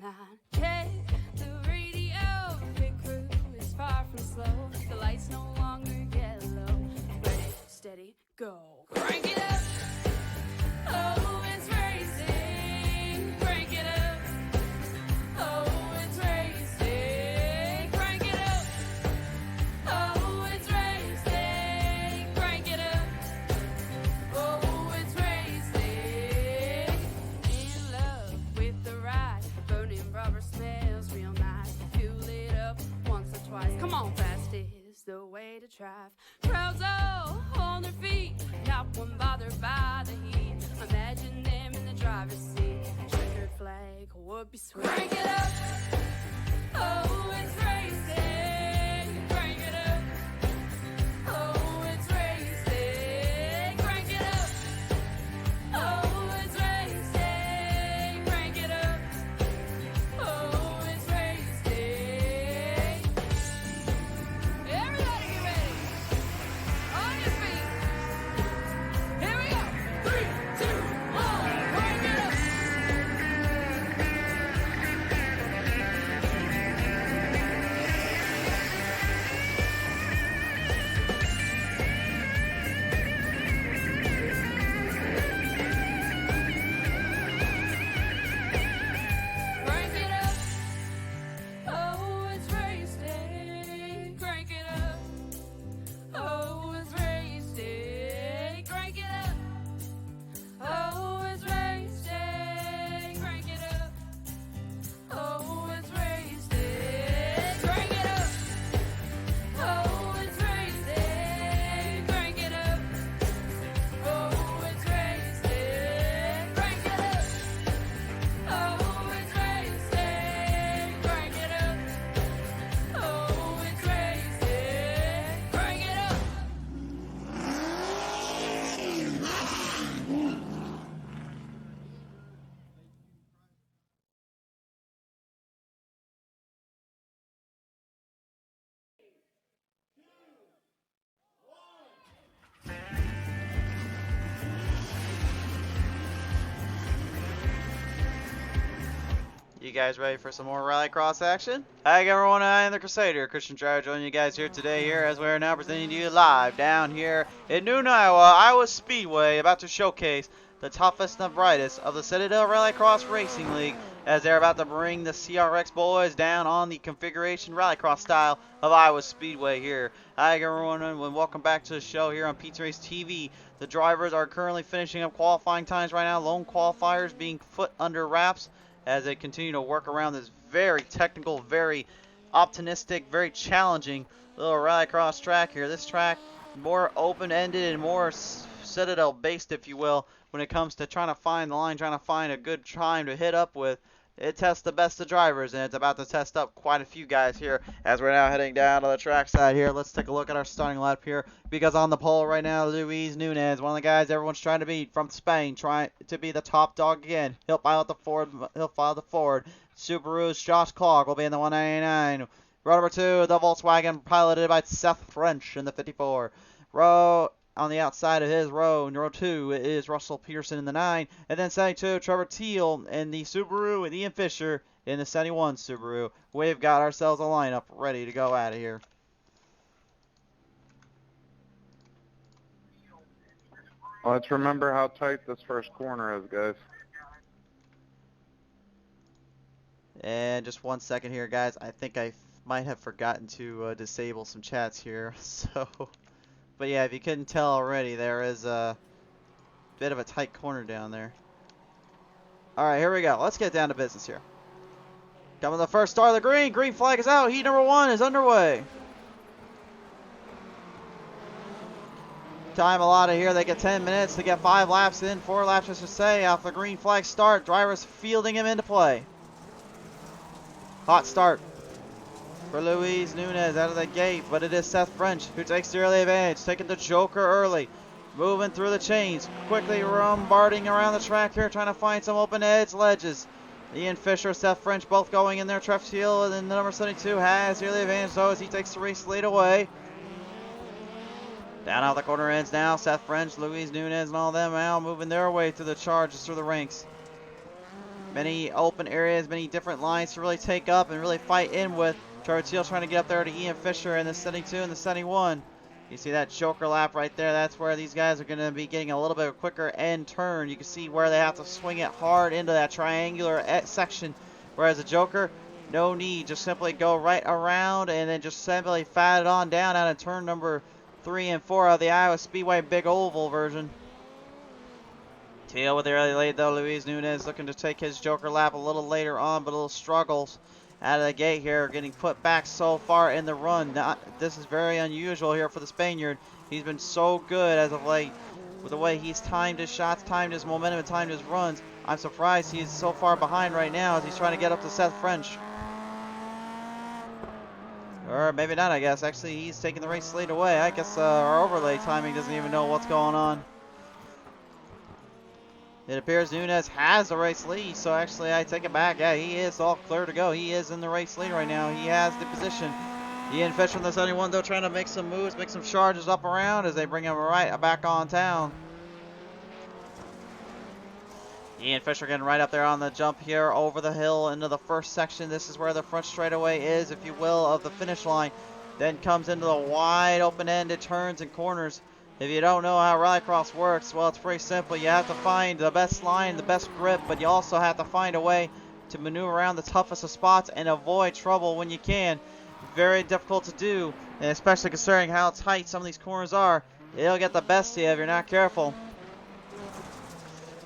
line. Check the radio, pit crew is far from slow. The lights no longer yellow. Ready, steady, go. Crank it up. Oh, it's racing. Crank it up. Oh, it's racing. Crank it up. Oh, it's racing. Crank it up. Oh, it's racing. In love with the ride. Burning rubber smells real nice. Fuel it up once or twice. Come on, fast is the way to drive. Crowds all on their feet, not one bothered by the heat. Imagine them in the driver's seat. Checkered flag would be sweet. Crank it up. Oh, it's racing. Crank it up. Oh, it's racing. Crank it up. Oh, it's racing. Crank it up. Oh, it's racing. Everybody get ready. On your feet. Here we go. 3, 2, 1. Crank it up. Crank it up. Oh, it's racing. Crank it up. Oh, it's racing. Crank it up. Oh, it's racing. Crank it up. Oh, it's racing. Crank it up. Oh, it's racing. Crank it up. Oh, it's racing. Crank it up. Oh, it's racing. Crank it up. Oh, it's racing. Crank it up. You guys ready for some more Rallycross action? Hi everyone, I am the Crusader, Christian Driver, joining you guys here today as we are now presenting to you live down here in Newton, Iowa Speedway, about to showcase the toughest and the brightest of the Citadel Rallycross Racing League, as they're about to bring the CRX boys down on the configuration Rallycross style of Iowa Speedway here. Hi everyone, and welcome back to the show here on Pizza Race TV. The drivers are currently finishing up qualifying times right now, lone qualifiers being put under wraps as they continue to work around this very technical, very optimistic, very challenging little Rallycross track here. This track more open-ended and more Citadel-based, if you will, when it comes to trying to find the line, trying to find a good time to hit up with. It tests the best of drivers, and it's about to test up quite a few guys here as we're now heading down to the track side here. Let's take a look at our starting lineup here, because on the pole right now, Luis Nunez, one of the guys everyone's trying to beat from Spain, trying to be the top dog again. He'll pilot the Ford. Subaru's Josh Clark will be in the 199. Row number 2, the Volkswagen, piloted by Seth French in the 54. Row on the outside of his row, in row 2, is Russell Peterson in the 9. And then 72, Trevor Teal in the Subaru, and Ian Fisher in the 71 Subaru. We've got ourselves a lineup ready to go out of here. Let's remember how tight this first corner is, guys. And just 1 second here, guys. I think I might have forgotten to disable some chats here. So, but yeah, if you couldn't tell already, there is a bit of a tight corner down there. All right, here we go. Let's get down to business here. Coming to the first start of the green. Green flag is out. Heat number 1 is underway. Time allotted here. They get 10 minutes to get 5 laps in. 4 laps, I should say, off the green flag start. Drivers fielding him into play. Hot start for Luis Nunez out of the gate, but it is Seth French who takes the early advantage, taking the Joker early, moving through the chains, quickly bombarding around the track here, trying to find some open edge ledges. Ian Fisher, Seth French both going in there. Trev Teal and then the number 72 has the early advantage though as he takes the race lead away. Down out the corner ends now. Seth French, Luis Nunez, and all them now moving their way through the charges through the ranks. Many open areas, many different lines to really take up and really fight in with. Trevor Teal trying to get up there to Ian Fisher in the 72 and the 71. You see that Joker lap right there. That's where these guys are going to be getting a little bit quicker end turn. You can see where they have to swing it hard into that triangular section. Whereas the Joker, no need. Just simply go right around and then just simply fat it on down out of turn number 3 and 4 of the Iowa Speedway Big Oval version. Teal with the early lead though. Luis Nunez looking to take his Joker lap a little later on, but a little struggles out of the gate here, getting put back so far in the run. This is very unusual here for the Spaniard. He's been so good as of late with the way he's timed his shots, timed his momentum, and timed his runs. I'm surprised he's so far behind right now as he's trying to get up to Seth French. Or maybe not, I guess. Actually, he's taking the race lead away. I guess our overlay timing doesn't even know what's going on. It appears Nunez has the race lead, so actually I take it back. Yeah, he is all clear to go. He is in the race lead right now. He has the position. Ian Fisher from the 71 though trying to make some moves, make some charges up around as they bring him right back on town. Ian Fisher getting right up there on the jump here over the hill into the first section. This is where the front straightaway is, if you will, of the finish line. Then comes into the wide open-ended turns and corners. If you don't know how Rallycross works, well, it's pretty simple. You have to find the best line, the best grip, but you also have to find a way to maneuver around the toughest of spots and avoid trouble when you can. Very difficult to do, and especially considering how tight some of these corners are. It'll get the best of you if you're not careful.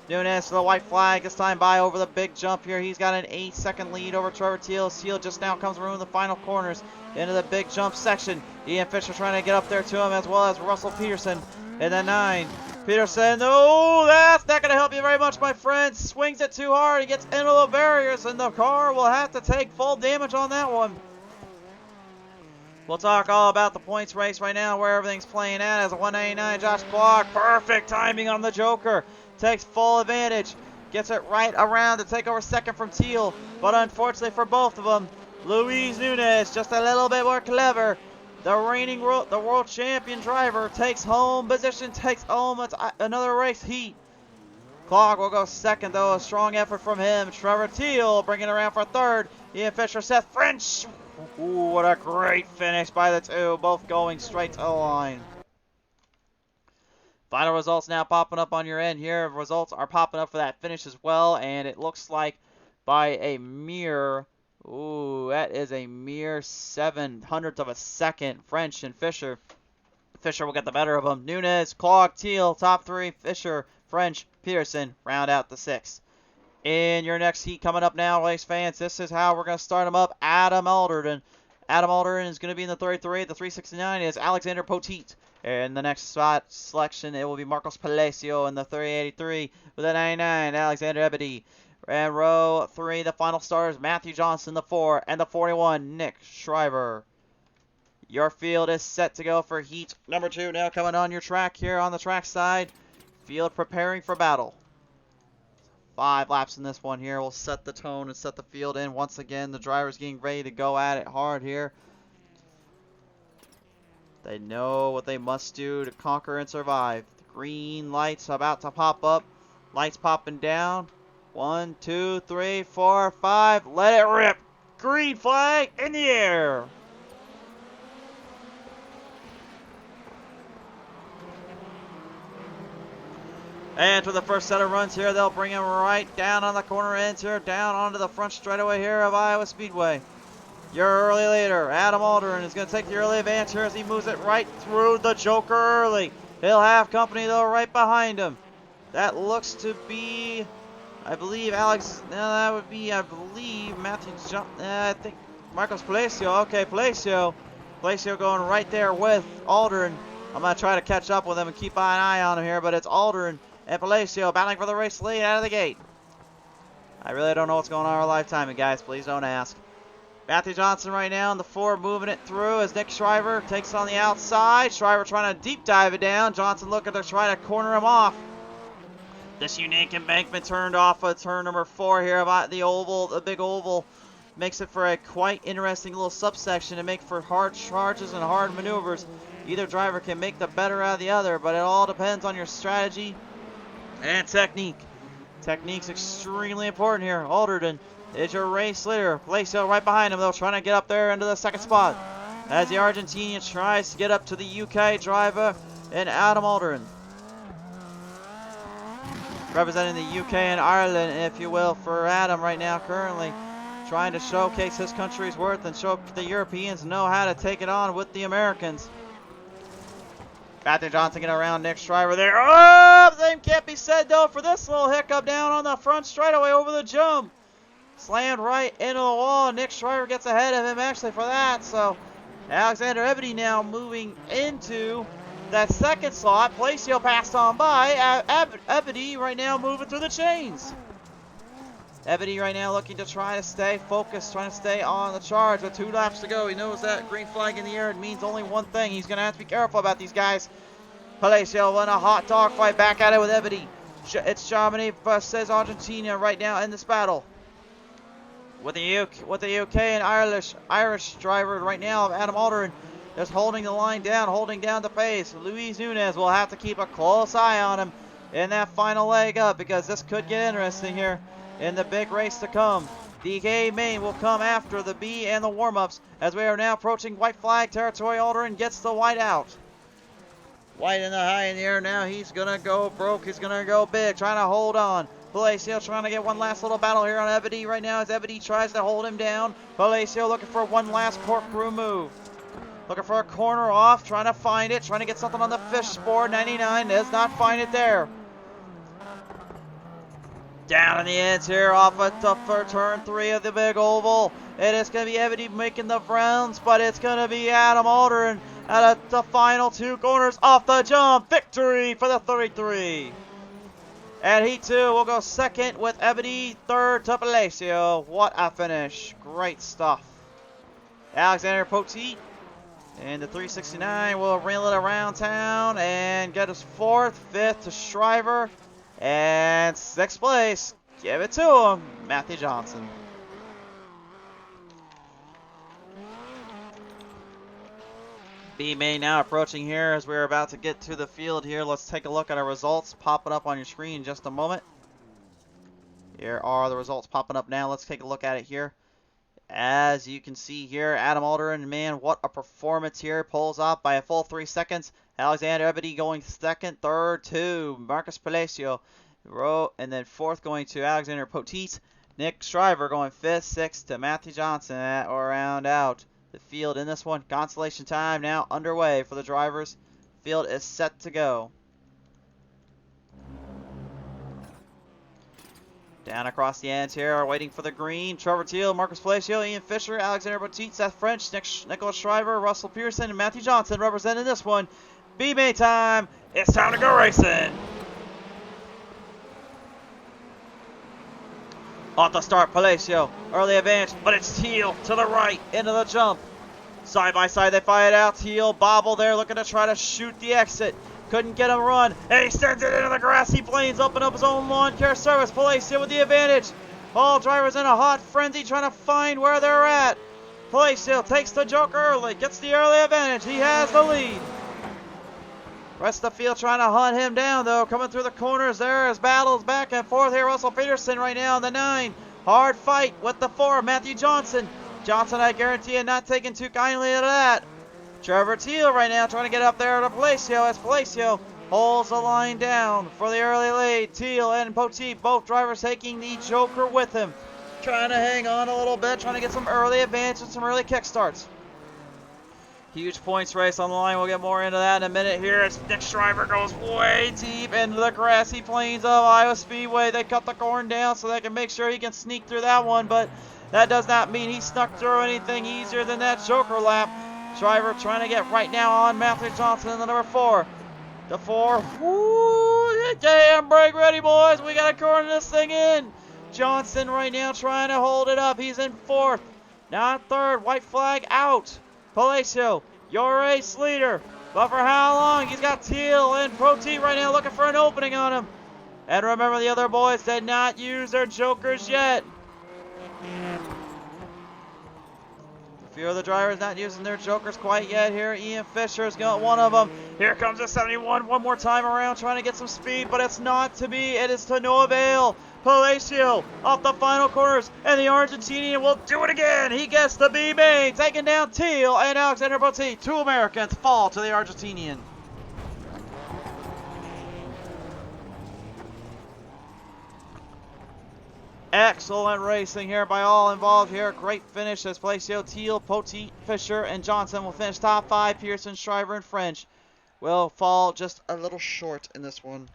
Nunez to the white flag, this time by over the big jump here. He's got an 8-second lead over Trevor Teal. Teal just now comes around the final corners into the big jump section. Ian Fisher trying to get up there to him, as well as Russell Peterson in the 9. Peterson, oh, that's not going to help you very much, my friend. Swings it too hard. He gets into the barriers, and the car will have to take full damage on that one. We'll talk all about the points race right now, where everything's playing at as a 199. Josh Clark, perfect timing on the Joker. Takes full advantage. Gets it right around to take over second from Teal. But unfortunately for both of them, Luis Nunez, just a little bit more clever. The reigning world champion driver takes home position, takes home another race heat. Clark will go second, though. A strong effort from him. Trevor Teal bringing it around for third. Ian Fisher, Seth French. Ooh, what a great finish by the two. Both going straight to the line. Final results now popping up on your end here. Results are popping up for that finish as well. And it looks like by a mere, ooh, that is a mere 0.07 of a second. French and Fisher. Fisher will get the better of them. Nunez, Clark, Teal, top 3. Fisher, French, Peterson round out the 6. In your next heat coming up now, race fans, this is how we're going to start them up. Adam Alderton. Adam Alderton is going to be in the 33. The 369 is Alexander Poteet. In the next spot selection, it will be Marcos Palacio in the 383 with a 99, Alexander Ebedy. And row 3, the final stars, Matthew Johnson, the 4, and the 41, Nick Shriver. Your field is set to go for heat number 2 now coming on your track here on the track side. Field preparing for battle. 5 laps in this one here will set the tone and set the field in. Once again, the driver's getting ready to go at it hard here. They know what they must do to conquer and survive. The green lights about to pop up. Lights popping down. 1, 2, 3, 4, 5. Let it rip. Green flag in the air. And for the first set of runs here, they'll bring him right down on the corner ends here, down onto the front straightaway here of Iowa Speedway. Your early leader, Adam Alderton, is going to take the early advance here as he moves it right through the Joker early. He'll have company, though, right behind him. That looks to be, I believe, that would be, I believe, Matthew I think Marcos Palacio. Okay, Palacio. Palacio going right there with Alderton. I'm going to try to catch up with him and keep an eye on him here, but it's Alderton and Palacio battling for the race lead out of the gate. I really don't know what's going on in our live timing, guys. Please don't ask. Matthew Johnson right now in the 4, moving it through as Nick Shriver takes on the outside. Shriver trying to deep dive it down. Johnson looking to try to corner him off. This unique embankment turned off of turn number 4 here about the oval, the big oval. Makes it for a quite interesting little subsection to make for hard charges and hard maneuvers. Either driver can make the better out of the other, but it all depends on your strategy and technique. Technique's extremely important here. Alderton is your race leader. Palacio right behind him, though, trying to get up there into the second spot. As the Argentinian tries to get up to the UK driver and Adam Alderton. Representing the UK and Ireland, if you will, for Adam right now, currently trying to showcase his country's worth and show the Europeans know how to take it on with the Americans. Matthew Johnson getting around Nick Shriver there. Oh, same can't be said, though, for this little hiccup down on the front straightaway over the jump. Slammed right into the wall. Nick Shriver gets ahead of him, actually, for that. So, Alexander Ebony now moving into that second slot. Palacio passed on by. Ebony right now moving through the chains. Ebony right now looking to try to stay focused, trying to stay on the charge with 2 laps to go. He knows that green flag in the air means only one thing. He's going to have to be careful about these guys. Palacio in a hot dog fight back at it with Ebony. It's Germany versus Argentina right now in this battle. With the UK and Irish driver right now, Adam Alderton, just holding the line down, holding down the pace. Luis Nunez will have to keep a close eye on him in that final leg up because this could get interesting here in the big race to come. The A main will come after the B and the warm-ups as we are now approaching white flag territory. Alderton gets the white out. White in the high in the air now. He's going to go broke. He's going to go big, trying to hold on. Palacio trying to get one last little battle here on Ebony right now as Ebony tries to hold him down. Palacio looking for one last corkscrew move. Looking for a corner off, trying to find it, trying to get something on the fish board. 99 does not find it there. Down in the ends here off of turn 3 of the big oval. It is going to be Ebony making the rounds, but it's going to be Adam Alderton at the final 2 corners off the jump. Victory for the 33. And he too will go second with Ebony, third to Palacio. What a finish. Great stuff. Alexander Poteet and the 369 will reel it around town and get us 4th, 5th to Shriver. And 6th place, give it to him, Matthew Johnson. B main now approaching here as we're about to get to the field here. Let's take a look at our results popping up on your screen in just a moment. Here are the results popping up now. Let's take a look at it here. As you can see here, Adam Alderton, man, what a performance here. Pulls off by a full 3 seconds. Alexander Ebony going second, third to Marcus Palacio. And then 4th going to Alexander Poteet. Nick Shriver going 5th, 6th to Matthew Johnson or round out the field in this one. Consolation time now underway for the drivers. Field is set to go. Down across the ends here, waiting for the green. Trevor Teal, Marcus Palacio, Ian Fisher, Alexander Poteet, Seth French, Nicholas Shriver, Russell Pearson, and Matthew Johnson representing this one. B-Main time. It's time to go racing. Off the start, Palacio, early advance, but it's Teal to the right, into the jump. Side by side, they fight it out. Teal bobble there, looking to try to shoot the exit. Couldn't get him run, and he sends it into the grassy plains, open up his own lawn care service. Palacio with the advantage. All drivers in a hot frenzy trying to find where they're at. Palacio takes the joke early, gets the early advantage. He has the lead. Rest of the field trying to hunt him down, though. Coming through the corners there as battles back and forth here. Russell Peterson right now in the 9. Hard fight with the 4, Matthew Johnson. Johnson, I guarantee you, not taking too kindly to that. Trevor Teal right now trying to get up there to Palacio as Palacio holds the line down for the early lead. Teal and Poteet, both drivers taking the Joker with him. Trying to hang on a little bit, trying to get some early advance and some early kickstarts. Huge points race on the line. We'll get more into that in a minute here as Nick Shriver goes way deep into the grassy plains of Iowa Speedway. They cut the corn down so they can make sure he can sneak through that one, but that does not mean he snuck through anything easier than that Joker lap. Shriver trying to get right now on Matthew Johnson in the number 4. The 4. Woo! Damn, brake ready, boys. We got to corner this thing in. Johnson right now trying to hold it up. He's in 4th. Not 3rd. White flag out. Palacio, your race leader. But for how long? He's got Teal and Poteet right now looking for an opening on him. And remember, the other boys did not use their Jokers yet. A few of the drivers not using their jokers quite yet here. Ian Fisher's got one of them. Here comes the 71 one more time around trying to get some speed, but it's not to be. It is to no avail. Palacio off the final corners, and the Argentinian will do it again. He gets the B main, taking down Teal and Alexander Botti. 2 Americans fall to the Argentinian. Excellent racing here by all involved here. Great finish as Palacio, Teal, Poteet, Fisher, and Johnson will finish top 5. Pearson, Shriver, and French will fall just a little short in this one.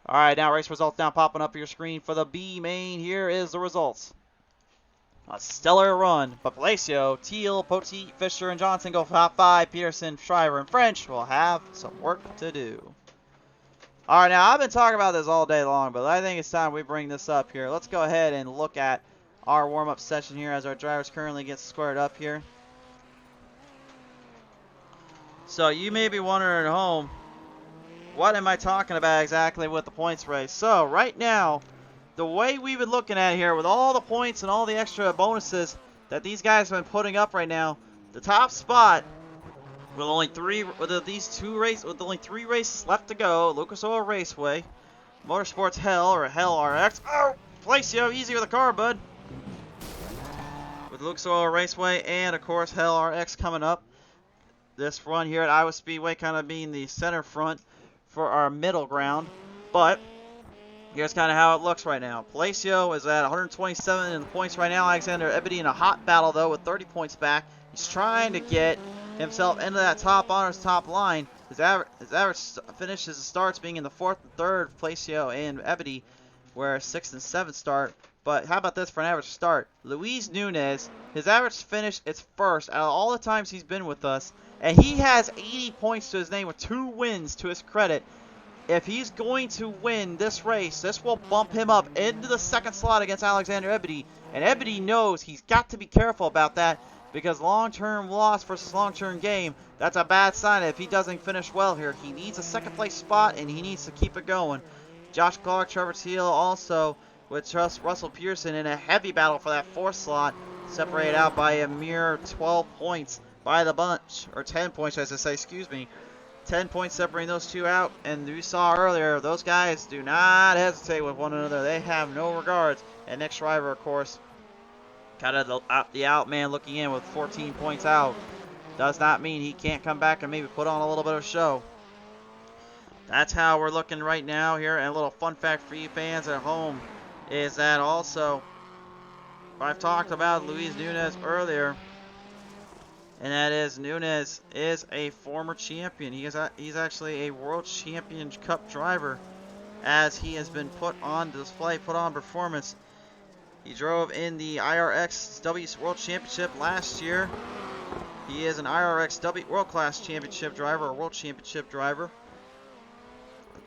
Alright, now race results now popping up your screen for the B main. Here is the results. A stellar run, but Palacio, Teal, Poteet, Fisher, and Johnson go top 5. Pearson, Shriver, and French will have some work to do. Alright, now I've been talking about this all day long, but I think it's time we bring this up here. Let's go ahead and look at our warm-up session here as our drivers currently get squared up here. So you may be wondering at home, what am I talking about exactly with the points race? So right now, the way we've been looking at here with all the points and all the extra bonuses that these guys have been putting up right now, the top spot with only 3 races left to go, Lucas Oil Raceway, Motorsports Hell or Hell RX. Oh, Palacio, easy with the car, bud. With Lucas Oil Raceway and of course Hell RX coming up. This run here at Iowa Speedway kind of being the center front for our middle ground, but here's kind of how it looks right now. Palacio is at 127 in the points right now. Alexander Ebedy in a hot battle though with 30 points back. He's trying to get himself into that top honors top line. His average finishes starts being in the 4th and 3rd. Palacio and Ebedy, where 6th and 7th start. But how about this for an average start? Luis Nunez, his average finish is 1st out of all the times he's been with us. And he has 80 points to his name with 2 wins to his credit. If he's going to win this race, this will bump him up into the 2nd slot against Alexander Ebedy. And Ebedy knows he's got to be careful about that because long-term loss versus long-term gain, that's a bad sign if he doesn't finish well here. He needs a 2nd place spot and he needs to keep it going. Josh Clark, Trevor Teal also with Russell Pearson in a heavy battle for that 4th slot, separated out by a mere 12 points by the bunch, or 10 points as I say, excuse me. 10 points separating those two out, and you saw earlier, those guys do not hesitate with one another. They have no regards. And Nick Shriver, of course, kind of the out man looking in with 14 points out. Does not mean he can't come back and maybe put on a little bit of show. That's how we're looking right now here. And a little fun fact for you fans at home is that also, I've talked about Luis Nunez earlier, and that is Nunez is a former champion. He's actually a World Champion Cup driver, as he has been put on display, put on performance. He drove in the IRX W World Championship last year. He is an IRX W World Class Championship driver, or World Championship driver.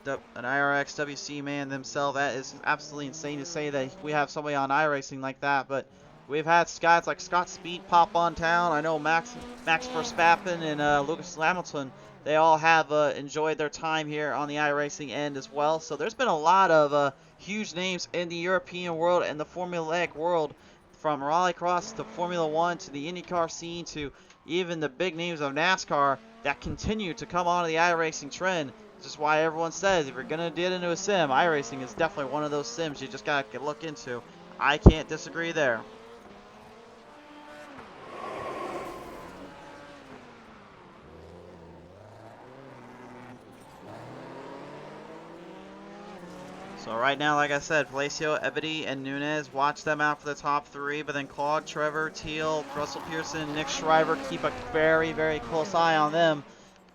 An IRX WC man themselves. That is absolutely insane to say that we have somebody on iRacing like that, but we've had guys like Scott Speed pop on town. I know Max Verstappen and Lucas Hamilton, they all have enjoyed their time here on the iRacing end as well. So there's been a lot of huge names in the European world and the Formulaic world, from Rallycross to Formula 1 to the IndyCar scene to even the big names of NASCAR that continue to come onto the iRacing trend. This is why everyone says if you're going to get into a sim, iRacing is definitely one of those sims you just got to look into. I can't disagree there. So right now, like I said, Palacio, Ebedy, and Nunez, watch them out for the top 3. But then Claude, Trevor, Teal, Russell Pearson, Nick Shriver, keep a very, very close eye on them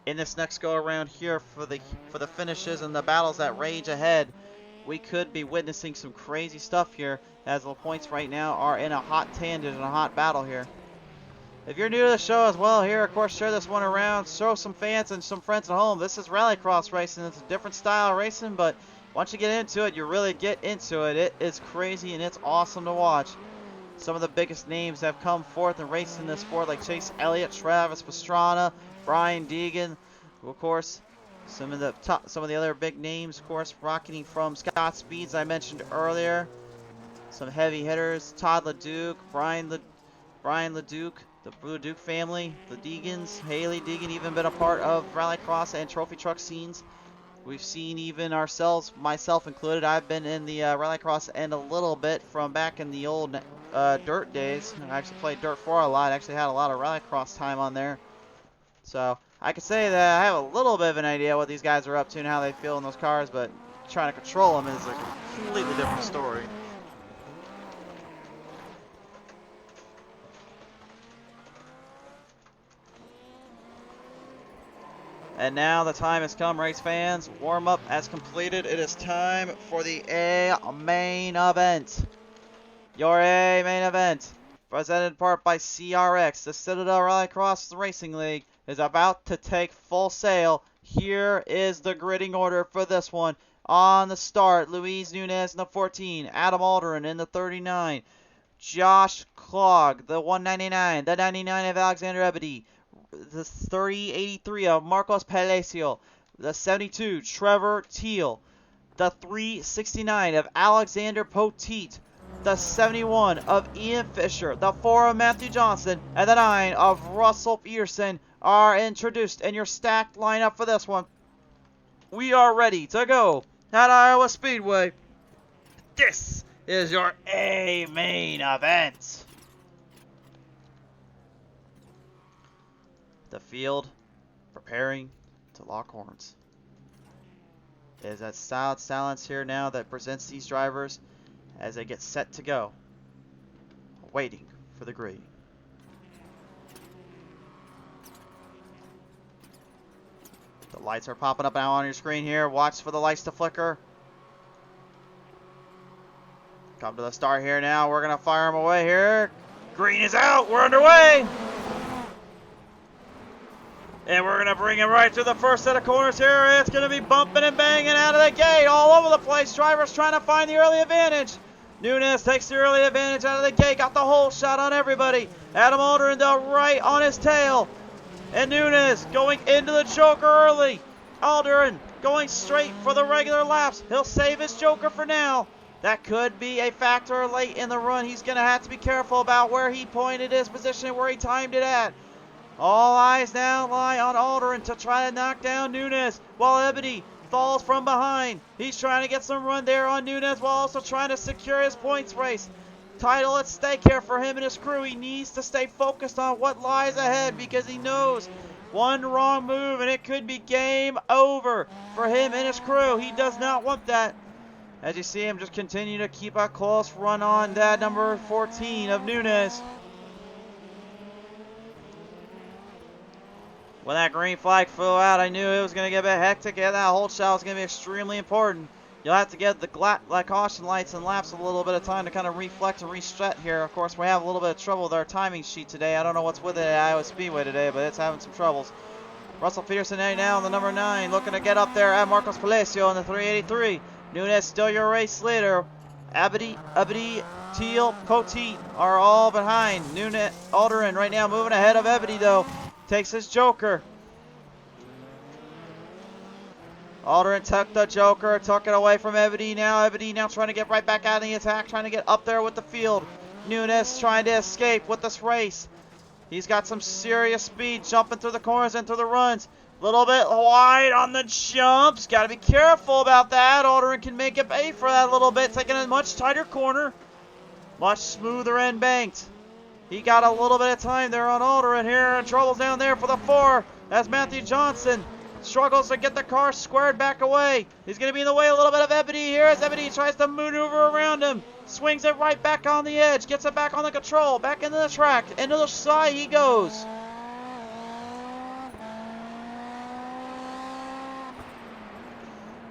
in this next go around here for the finishes and the battles that rage ahead. We could be witnessing some crazy stuff here, as the points right now are in a hot tangent and a hot battle here. If you're new to the show as well here, of course, share this one around, show some fans and some friends at home. This is Rallycross racing. It's a different style of racing, but once you get into it, you really get into it. It is crazy and it's awesome to watch. Some of the biggest names have come forth and raced in this sport, like Chase Elliott, Travis Pastrana, Brian Deegan, of course. Some of the other big names, of course, rocketing from Scott Speeds I mentioned earlier. some heavy hitters. Todd LeDuc, Brian LeDuc, the LeDuc family, the Deegans, Haley Deegan, even been a part of rallycross and trophy truck scenes. We've seen even ourselves, myself included. I've been in the rallycross end a little bit from back in the old dirt days. I actually played Dirt 4 a lot. I actually had a lot of rallycross time on there. So I could say that I have a little bit of an idea what these guys are up to and how they feel in those cars, but trying to control them is a completely different story. And now the time has come, race fans. Warm-up has completed. It is time for the A main event. Your A main event, presented in part by CRX, the Citadel Rallycross Racing League, is about to take full sail. Here is the gridding order for this one. On the start, Luis Nunez in the 14, Adam Alderin in the 39, Josh Klog, the 199, the 99 of Alexander Ebedy, the 3083 of Marcos Palacio, the 72 Trevor Teal, the 369 of Alexander Poteet, the 71 of Ian Fisher, the 4 of Matthew Johnson, and the 9 of Russell Peterson are introduced in your stacked lineup for this one. We are ready to go at Iowa Speedway. This is your A main event. The field preparing to lock horns. There's that solid silence here now that presents these drivers as they get set to go, waiting for the green. The lights are popping up now on your screen here. Watch for the lights to flicker. Come to the start here now. We're going to fire them away here. Green is out. We're underway. And we're going to bring him right to the first set of corners here. It's going to be bumping and banging out of the gate all over the place. Drivers trying to find the early advantage. Nunez takes the early advantage out of the gate. Got the whole shot on everybody. Adam Alderin though right on his tail. And Nunez going into the Joker early. Alderin going straight for the regular laps. He'll save his Joker for now. That could be a factor late in the run. He's going to have to be careful about where he pointed his position, where he timed it at. All eyes now lie on Alderin to try to knock down Nunez while Ebedy falls from behind. He's trying to get some run there on Nunez while also trying to secure his points race. Title at stake here for him and his crew. He needs to stay focused on what lies ahead because he knows one wrong move and it could be game over for him and his crew. He does not want that. As you see him just continue to keep a close run on that number 14 of Nunez. When that green flag flew out, I knew it was going to get a bit hectic. Yeah, that hold shot was going to be extremely important. You'll have to give the caution lights and laps a little bit of time to kind of reflect and reset here. Of course, we have a little bit of trouble with our timing sheet today. I don't know what's with it at Iowa Speedway today, but it's having some troubles. Russell Peterson right now in the number 9, looking to get up there at Marcos Palacio in the 383. Nunez still your race leader. Ebedy, Teal, Poteet are all behind. Nunez, Alderin right now moving ahead of Ebedy though. Takes his Joker. Alderin took the Joker, took it away from Ebedy now. Ebedy now trying to get right back out of the attack, trying to get up there with the field. Nunez trying to escape with this race. He's got some serious speed jumping through the corners and through the runs. A little bit wide on the jumps. Got to be careful about that. Alderin can make it pay for that a little bit, taking a much tighter corner. Much smoother end banked. He got a little bit of time there on Alderin here, and troubles down there for the 4 as Matthew Johnson struggles to get the car squared back away. He's going to be in the way a little bit of Ebedy here as Ebedy tries to maneuver around him. Swings it right back on the edge, gets it back on the control, back into the track, into the side he goes.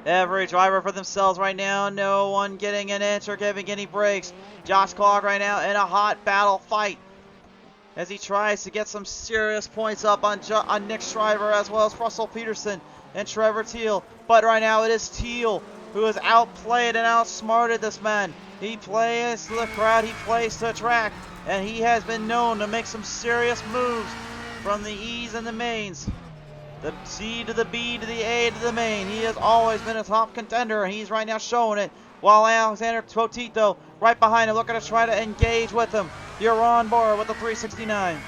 Every driver for themselves right now. No one getting an inch or giving any breaks. Josh Klog right now in a hot battle fight as he tries to get some serious points up on Nick Shriver as well as Russell Peterson and Trevor Teal. But right now it is Teal who has outplayed and outsmarted this man. He plays to the crowd, he plays to the track, and he has been known to make some serious moves from the E's and the mains. The C to the B to the A to the main. He has always been a top contender, and he's right now showing it. While Alexander Poteet, though, right behind him, looking to try to engage with him. You're on board with the 369.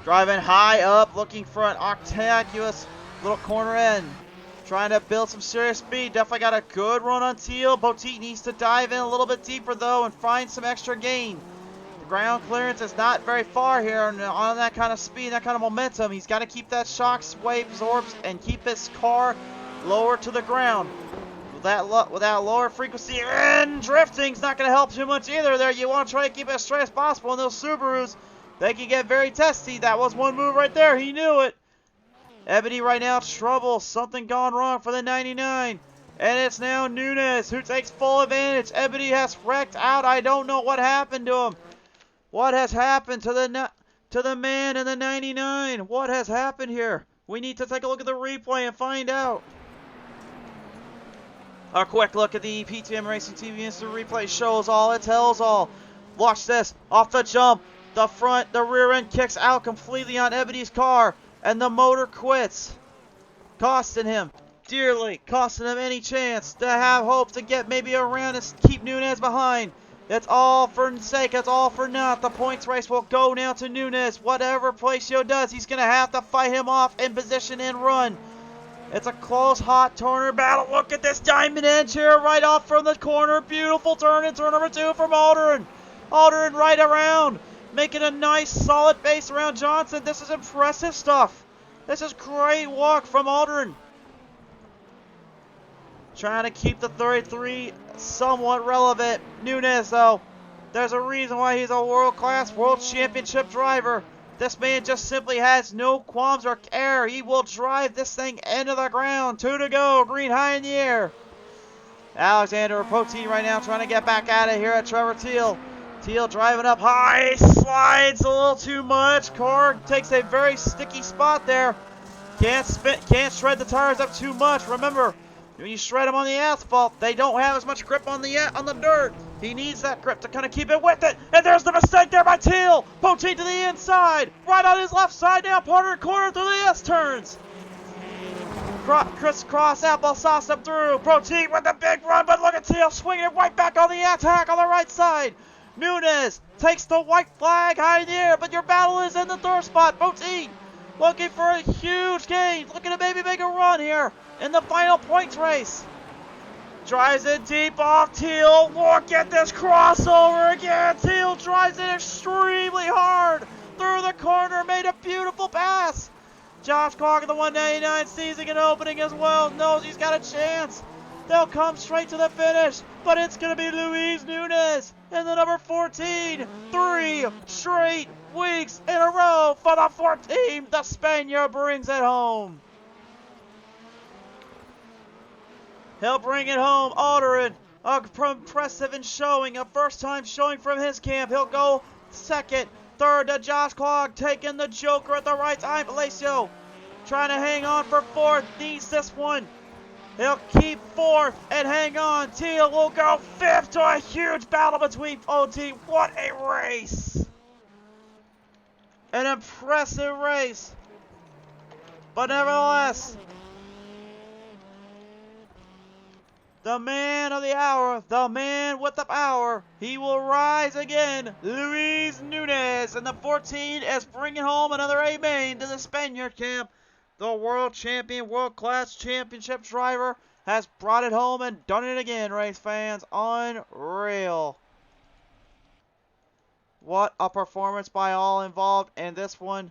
Driving high up, looking for an octaculous little corner end. Trying to build some serious speed. Definitely got a good run on Teal. Poteet needs to dive in a little bit deeper, though, and find some extra gain. The ground clearance is not very far here, and on that kind of speed, that kind of momentum, he's got to keep that shock wave absorbed and keep his car lower to the ground. With that lower frequency and drifting's not going to help too much either there. You want to try to keep it as straight as possible, and those Subarus, they can get very testy. That was one move right there. He knew it. Ebony right now, trouble. Something gone wrong for the 99. And it's now Nunes who takes full advantage. Ebony has wrecked out. I don't know what happened to him. What has happened to the man in the 99? What has happened here? We need to take a look at the replay and find out. A quick look at the PTM Racing TV Instant Replay shows all. It tells all. Watch this. Off the jump. The rear end kicks out completely on Ebony's car. And the motor quits. Costing him dearly. Costing him any chance to have hope to get maybe around and keep Nunes behind. It's all for sake. It's all for naught. The points race will go now to Nunes. Whatever Palacio does, he's going to have to fight him off in position and run. It's a close, hot turner battle. Look at this diamond edge here right off from the corner. Beautiful turn in turn number 2 from Aldrin. Aldrin right around. Making a nice, solid base around Johnson. This is impressive stuff. This is great walk from Aldrin. Trying to keep the 33 somewhat relevant. Nunes, though, there's a reason why he's a world-class world championship driver. This man just simply has no qualms or care. He will drive this thing into the ground. 2 to go. Green high in the air. Alexander Poteet right now trying to get back at it here at Trevor Teal. Teal driving up high. Slides a little too much. Car takes a very sticky spot there. Can't shred the tires up too much. Remember, when you shred them on the asphalt, they don't have as much grip on the dirt. He needs that grip to kind of keep it with it. And there's the mistake there by Teal. Poteet to the inside. Right on his left side now. Part of the corner through the S-turns. Crisscross applesauce him through. Poteet with a big run, but look at Teal swinging it right back on the attack on the right side. Nunes takes the white flag high in the air, but your battle is in the third spot. Poteet looking for a huge gain. Looking to maybe make a run here in the final points race. Drives it deep off Teal. Look at this crossover again. Teal drives it extremely hard through the corner. Made a beautiful pass. Josh Clark in the 199 seizing an opening as well. Knows he's got a chance. They'll come straight to the finish, but it's going to be Luis Nunes in the number 14. 3 straight weeks in a row for the 14. The Spaniard brings it home. He'll bring it home. Aldrin, impressive in showing. A first-time showing from his camp. He'll go second. Third to Josh Clark, taking the Joker at the right time. Palacio trying to hang on for fourth. Needs this one. He'll keep fourth and hang on. Teal will go fifth to a huge battle between Poteet. What a race. An impressive race. But nevertheless, the man of the hour, the man with the power, he will rise again. Luis Nunes, and the 14 is bringing home another A-main to the Spaniard camp. The world champion, world-class championship driver has brought it home and done it again, race fans. Unreal. What a performance by all involved, and this one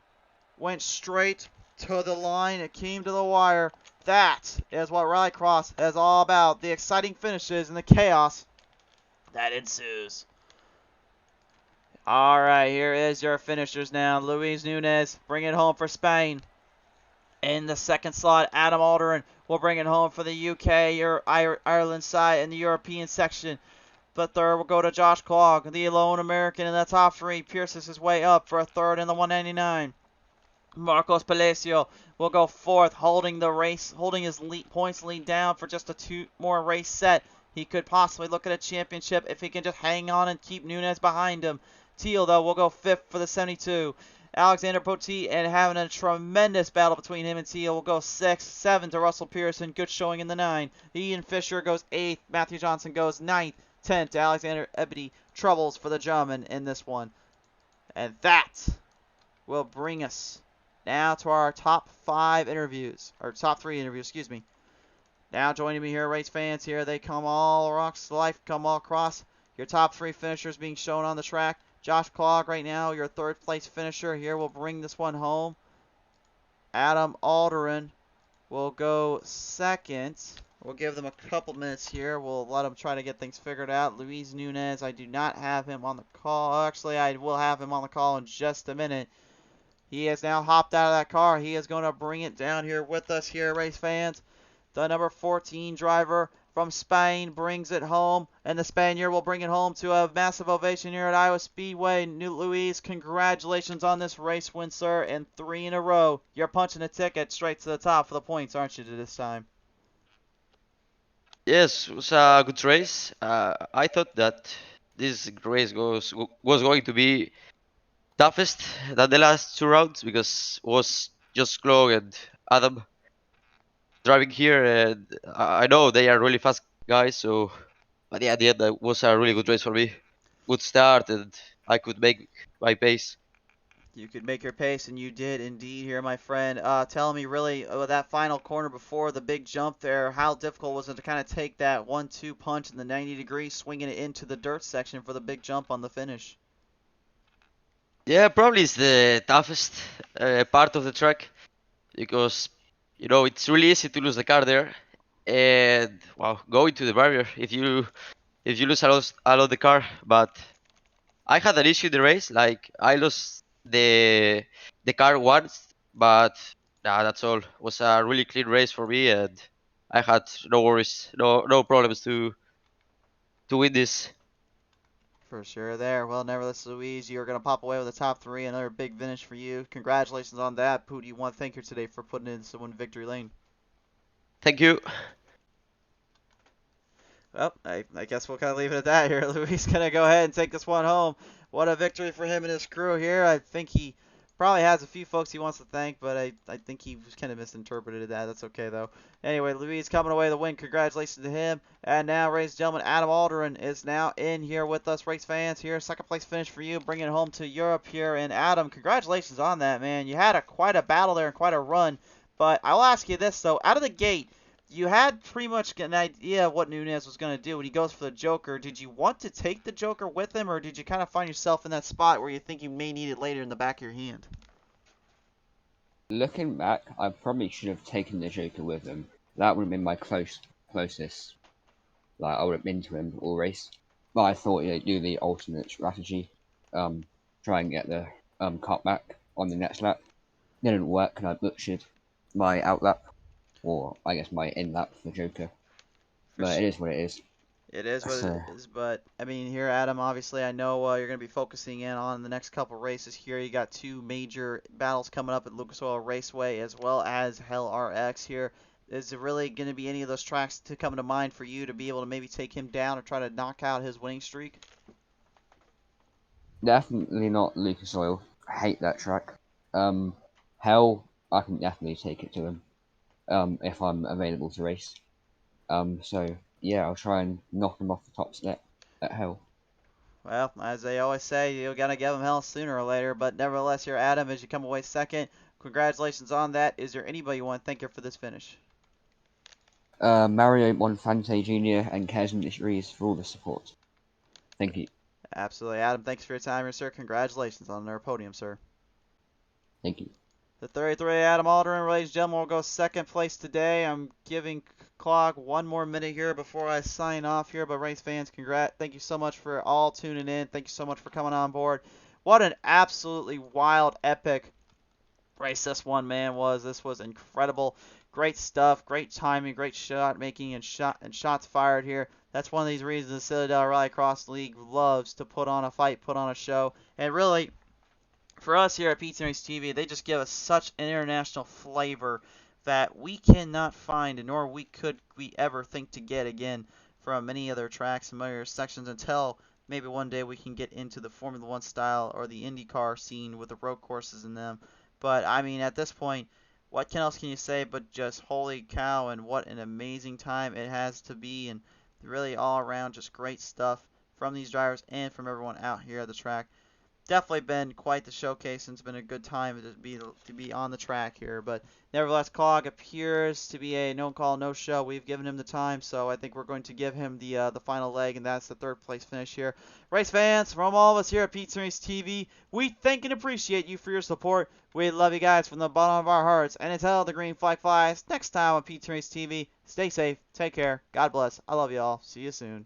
went straight to the line. It came to the wire. That is what Rallycross is all about. The exciting finishes and the chaos that ensues. Alright, here is your finishers now. Luis Nunes, bring it home for Spain. In the second slot, Adam Aldrin will bring it home for the UK or Ireland side in the European section. The third will go to Josh Clark, the lone American in the top 3. Pierces his way up for a third in the 199. Marcos Palacio will go fourth, holding his points lead down for just a 2 more race set. He could possibly look at a championship if he can just hang on and keep Nunes behind him. Teal, though, will go fifth for the 72. Alexander Poteet, and having a tremendous battle between him and Teal. Will go 6th, 7th to Russell Pearson. Good showing in the 9. Ian Fisher goes 8th. Matthew Johnson goes 9th. 10th to Alexander Ebony. Troubles for the German in this one. And that will bring us now to our top 5 interviews, or top 3 interviews, excuse me. Now joining me here, race fans, here they come all rocks to life, come all across. Your top 3 finishers being shown on the track. Josh Clogg right now, your 3rd place finisher here, will bring this one home. Adam Alderin will go 2nd. We'll give them a couple minutes here. We'll let them try to get things figured out. Luis Nunez, I do not have him on the call. Actually, I will have him on the call in just a minute. He has now hopped out of that car. He is going to bring it down here with us here, race fans. The number 14 driver from Spain brings it home, and the Spaniard will bring it home to a massive ovation here at Iowa Speedway. Luis, congratulations on this race win, sir, and 3 in a row. You're punching a ticket straight to the top for the points, aren't you, this time? Yes, it was a good race. I thought that this race was going to be toughest than the last 2 rounds because it was just Clog and Adam driving here, and I know they are really fast guys. So, but yeah, at the end, that was a really good race for me. Good start, and I could make my pace. You could make your pace, and you did indeed here, my friend. Tell me, really, that final corner before the big jump there, how difficult was it to kind of take that 1-2 punch in the 90 degrees, swinging it into the dirt section for the big jump on the finish? Yeah, probably it's the toughest part of the track because it's really easy to lose the car there, and wow, going to the barrier if you lose a lot the car. But I had an issue in the race, like I lost the car once, but nah, that's all. It was a really clean race for me, and I had no worries, no problems to win this. For sure there. Well, nevertheless, Louise, you're going to pop away with the top 3. Another big finish for you. Congratulations on that. Who do you want to thank here today for putting in someone victory lane? Thank you. Well, I guess we'll kind of leave it at that here. Louis going to go ahead and take this one home. What a victory for him and his crew here. I think he probably has a few folks he wants to thank, but I think he kind of misinterpreted that. That's okay, though. Anyway, Louis coming away the win. Congratulations to him. And now, ladies and gentlemen, Adam Alderin is now in here with us, race fans here. 2nd place finish for you, bringing it home to Europe here. And Adam, congratulations on that, man. You had quite a battle there and quite a run. But I'll ask you this, though. Out of the gate, you had pretty much an idea of what Nunez was going to do when he goes for the Joker. Did you want to take the Joker with him, or did you kind of find yourself in that spot where you think you may need it later in the back of your hand? Looking back, I probably should have taken the Joker with him. That would have been my closest. Like, I would have been to him all race. But I thought, do the alternate strategy. Try and get the cutback on the next lap. It didn't work, and I butchered my outlap. Or, I guess, my in-lap for the Joker. But it is what it is. It is what So, it is, but I mean, here, Adam, obviously, I know you're going to be focusing in on the next couple races here. You got 2 major battles coming up at Lucas Oil Raceway as well as Hell RX here. Is there really going to be any of those tracks to come to mind for you to be able to maybe take him down or try to knock out his winning streak? definitely not Lucas Oil. I hate that track. Hell, I can definitely take it to him. If I'm available to race. So yeah, I'll try and knock him off the top step at Hell. Well, as they always say, you're going to give him hell sooner or later. But nevertheless, here, Adam, as you come away 2nd, congratulations on that. Is there anybody you want to thank here for this finish? Mario Monfante Jr. and Kaz Industries for all the support. Thank you. Absolutely. Adam, thanks for your time here, sir. Congratulations on our podium, sir. Thank you. The 33 Adam Alderin, ladies and gentlemen, will go 2nd place today. I'm giving Clog 1 more minute here before I sign off here. But race fans, thank you so much for all tuning in. Thank you so much for coming on board. What an absolutely wild, epic race this one, man, was. This was incredible. Great stuff, great timing, great shot making, and shots fired here. That's one of these reasons the Citadel Rallycross League loves to put on a fight, put on a show, and really, for us here at Pete Race TV, they just give us such an international flavor that we cannot find, nor could we ever think to get again from many other tracks and other sections until maybe one day we can get into the Formula One style or the IndyCar scene with the road courses in them. But I mean, at this point, what else can you say but just holy cow, and what an amazing time it has to be, and really all around just great stuff from these drivers and from everyone out here at the track. Definitely been quite the showcase, and it's been a good time to be on the track here. But nevertheless, Clog appears to be a no call, no show. We've given him the time, so I think we're going to give him the final leg, and that's the third place finish here. Race fans, from all of us here at Pete Series TV, we thank and appreciate you for your support. We love you guys from the bottom of our hearts, and until the green flag flies, next time on Pete Series TV, stay safe, take care, God bless. I love you all. See you soon.